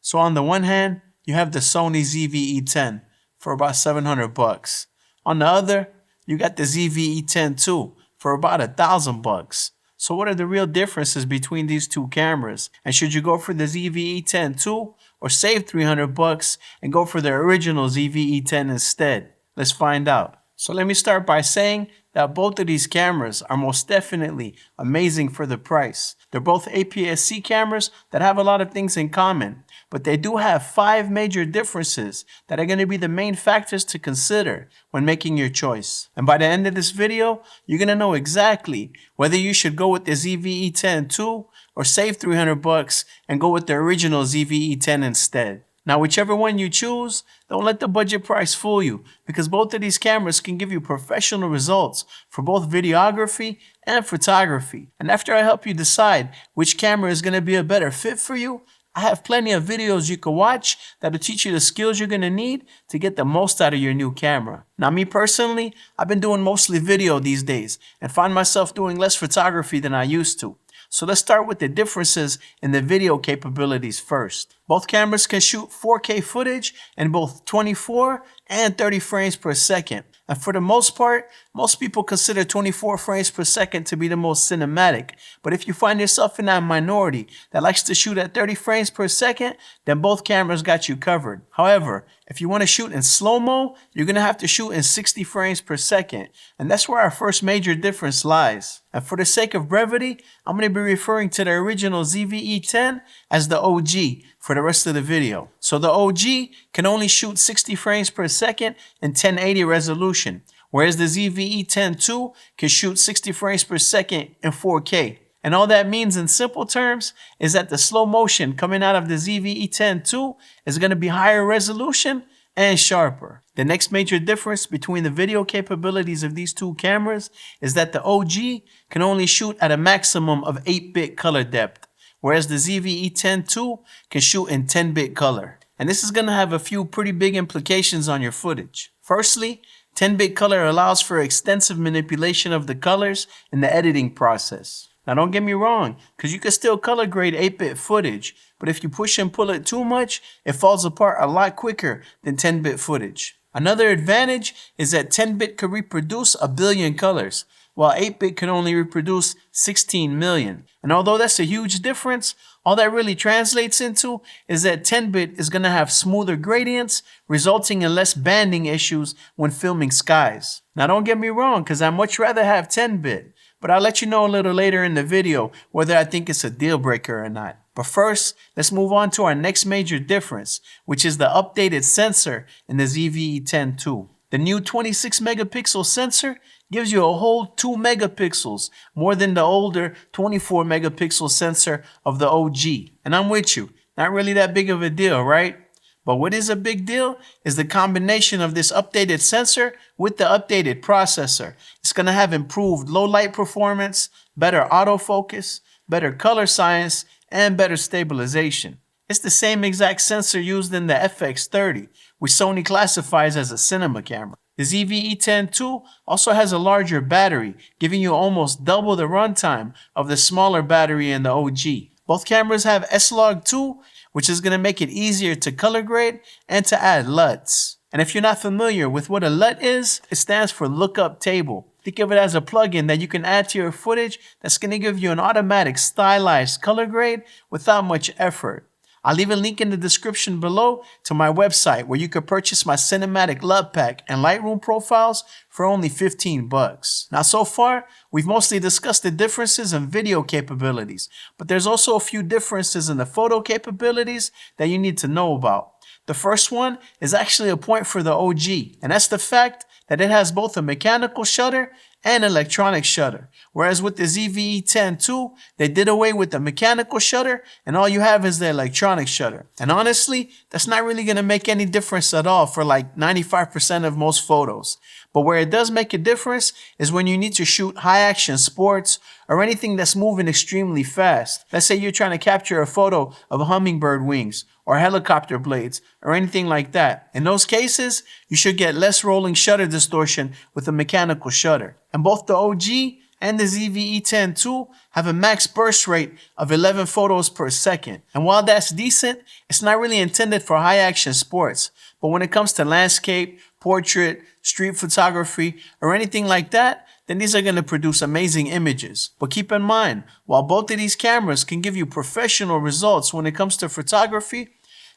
So on the one hand, you have the Sony ZV-E10 for about 700 bucks. On the other, you got the ZV-E10 II for about 1,000 bucks. So what are the real differences between these two cameras? And should you go for the ZV-E10 II or save 300 bucks and go for the original ZV-E10 instead? Let's find out. So let me start by saying that both of these cameras are most definitely amazing for the price. They're both APS-C cameras that have a lot of things in common, but they do have 5 major differences that are going to be the main factors to consider when making your choice. And by the end of this video, you're going to know exactly whether you should go with the ZV-E10 II or save 300 bucks and go with the original ZV-E10 instead. Now, whichever one you choose, don't let the budget price fool you, because both of these cameras can give you professional results for both videography and photography. And after I help you decide which camera is going to be a better fit for you, I have plenty of videos you can watch that'll teach you the skills you're going to need to get the most out of your new camera. Now, me personally, I've been doing mostly video these days and find myself doing less photography than I used to. So let's start with the differences in the video capabilities first. Both cameras can shoot 4K footage in both 24 and 30 frames per second. And for the most part, most people consider 24 frames per second to be the most cinematic. But if you find yourself in that minority that likes to shoot at 30 frames per second, then both cameras got you covered. However, if you want to shoot in slow-mo, you're going to have to shoot in 60 frames per second. And that's where our first major difference lies. And for the sake of brevity, I'm going to be referring to the original ZV-E10 as the OG for the rest of the video. So the OG can only shoot 60 frames per second in 1080 resolution, whereas the ZV-E10 II can shoot 60 frames per second in 4K. And all that means in simple terms is that the slow motion coming out of the ZV-E10 II is going to be higher resolution and sharper. The next major difference between the video capabilities of these two cameras is that the OG can only shoot at a maximum of 8-bit color depth, whereas the ZV-E10 II can shoot in 10-bit color. And this is going to have a few pretty big implications on your footage. Firstly, 10-bit color allows for extensive manipulation of the colors in the editing process. Now don't get me wrong, because you can still color grade 8-bit footage, but if you push and pull it too much, it falls apart a lot quicker than 10-bit footage. Another advantage is that 10-bit can reproduce 1 billion colors, while 8-bit can only reproduce 16 million. And although that's a huge difference, all that really translates into is that 10-bit is going to have smoother gradients, resulting in less banding issues when filming skies. Now don't get me wrong, because I'd much rather have 10-bit, but I'll let you know a little later in the video whether I think it's a deal breaker or not. But first, let's move on to our next major difference, which is the updated sensor in the ZV-E10 II. The new 26 megapixel sensor gives you a whole 2 megapixels more than the older 24 megapixel sensor of the OG. And I'm with you, not really that big of a deal, right? But what is a big deal is the combination of this updated sensor with the updated processor. It's going to have improved low light performance, better autofocus, better color science, and better stabilization. It's the same exact sensor used in the FX30, which Sony classifies as a cinema camera. The ZV-E10 II also has a larger battery, giving you almost double the runtime of the smaller battery in the OG. Both cameras have S-Log2, which is going to make it easier to color grade and to add LUTs. And if you're not familiar with what a LUT is, it stands for lookup table. Think of it as a plugin that you can add to your footage that's going to give you an automatic stylized color grade without much effort. I'll leave a link in the description below to my website where you can purchase my cinematic LUT pack and Lightroom profiles for only 15 bucks. Now so far, we've mostly discussed the differences in video capabilities, but there's also a few differences in the photo capabilities that you need to know about. The first one is actually a point for the OG, and that's the fact that it has both a mechanical shutter and electronic shutter. Whereas with the ZV-E10 II, they did away with the mechanical shutter and all you have is the electronic shutter. And honestly, that's not really going to make any difference at all for like 95% of most photos. But where it does make a difference is when you need to shoot high action sports or anything that's moving extremely fast. Let's say you're trying to capture a photo of hummingbird wings or helicopter blades or anything like that. In those cases, you should get less rolling shutter distortion with a mechanical shutter. And both the OG and the ZV-E10 2 have a max burst rate of 11 photos per second. And while that's decent, it's not really intended for high action sports. But when it comes to landscape, portrait, street photography, or anything like that, then these are going to produce amazing images. But keep in mind, while both of these cameras can give you professional results when it comes to photography,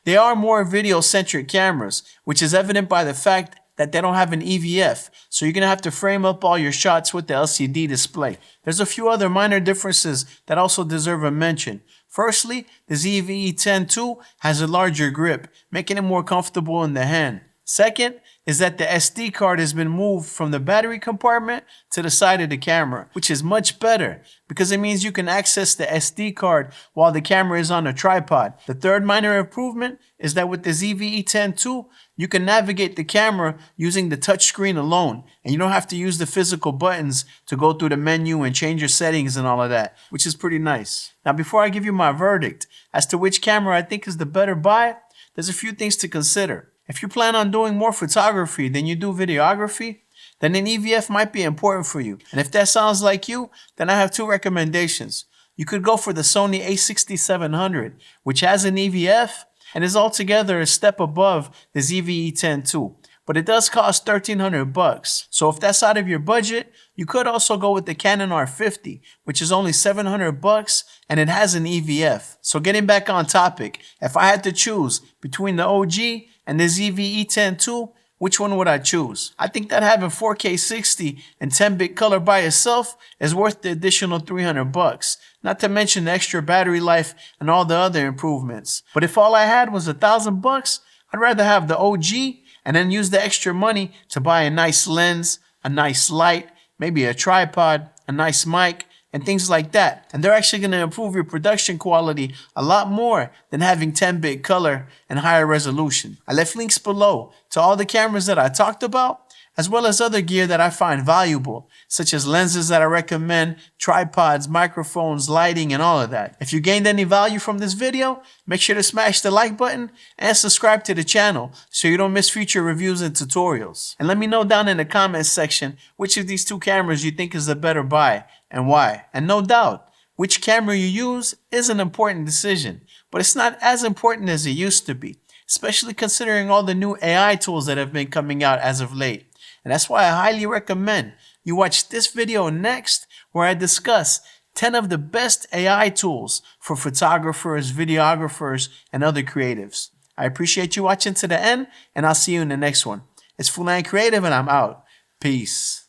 they are more video-centric cameras, which is evident by the fact that they don't have an EVF, so you're going to have to frame up all your shots with the LCD display. There's a few other minor differences that also deserve a mention. Firstly, the ZV-E10 2 has a larger grip, making it more comfortable in the hand. Second is that the SD card has been moved from the battery compartment to the side of the camera, which is much better because it means you can access the SD card while the camera is on a tripod. The third minor improvement is that with the ZV-E10 2, you can navigate the camera using the touchscreen alone, and you don't have to use the physical buttons to go through the menu and change your settings and all of that, which is pretty nice. Now, before I give you my verdict as to which camera I think is the better buy, there's a few things to consider. If you plan on doing more photography than you do videography, then an EVF might be important for you. And if that sounds like you, then I have two recommendations. You could go for the Sony a6700, which has an EVF and is altogether a step above the ZV-E10 2. But it does cost $1,300. So if that's out of your budget, you could also go with the Canon R50, which is only $700 and it has an EVF. So getting back on topic, if I had to choose between the OG and the ZV-E10 2, which one would I choose? I think that having 4K 60 and 10-bit color by itself is worth the additional $300, not to mention the extra battery life and all the other improvements. But if all I had was $1,000, I'd rather have the OG and then use the extra money to buy a nice lens, a nice light, maybe a tripod, a nice mic, and things like that. And they're actually going to improve your production quality a lot more than having 10-bit color and higher resolution. I left links below to all the cameras that I talked about, as well as other gear that I find valuable, such as lenses that I recommend, tripods, microphones, lighting, and all of that. If you gained any value from this video, make sure to smash the like button and subscribe to the channel so you don't miss future reviews and tutorials. And let me know down in the comments section which of these two cameras you think is the better buy and why. And no doubt, which camera you use is an important decision, but it's not as important as it used to be, especially considering all the new AI tools that have been coming out as of late. And that's why I highly recommend you watch this video next, where I discuss 10 of the best AI tools for photographers, videographers, and other creatives. I appreciate you watching to the end, and I'll see you in the next one. It's Fulan Creative, and I'm out. Peace.